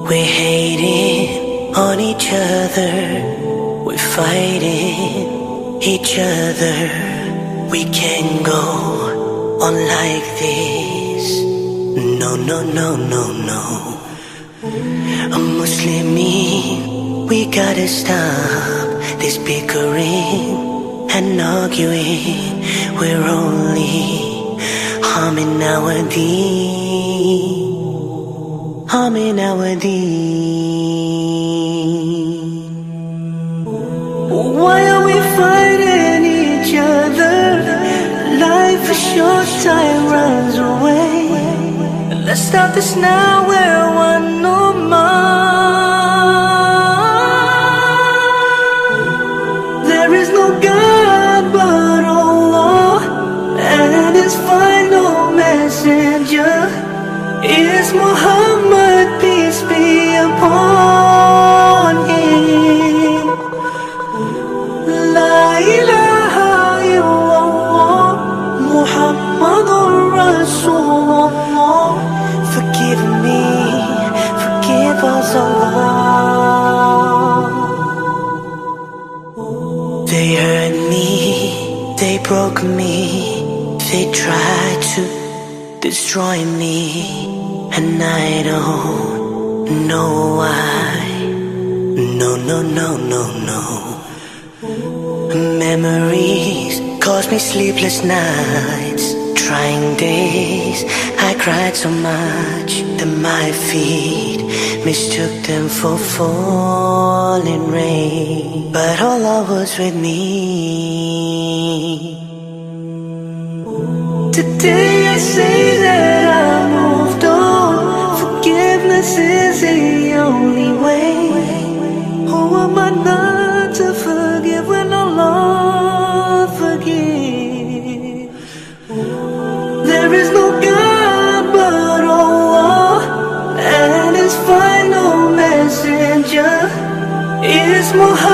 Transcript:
We're hating on each other, we're fighting each other. We can't go on like this. No, no, no, no, no. A Muslimin, we gotta stop this bickering and arguing. We're only harming our deen, harming our deen. Why are we fighting each other? Life is short, time runs away. Let's stop this now, we're one no more. There is no God but Allah, and His final messenger is Muhammad, peace be upon him. La ilaha illallah, Muhammadur Rasulullah. Forgive me, forgive us, Allah. They hurt me, they broke me, they tried to destroy me, and I don't know why. No, no, no, no, no. Memories cause me sleepless nights, trying days. I cried so much that my feet mistook them for falling rain. But Allah was with me. Today I say that I moved on. Forgiveness is the only way. Who am I not to forgive when Allah forgives? There is no God but Allah, and His final messenger is Muhammad.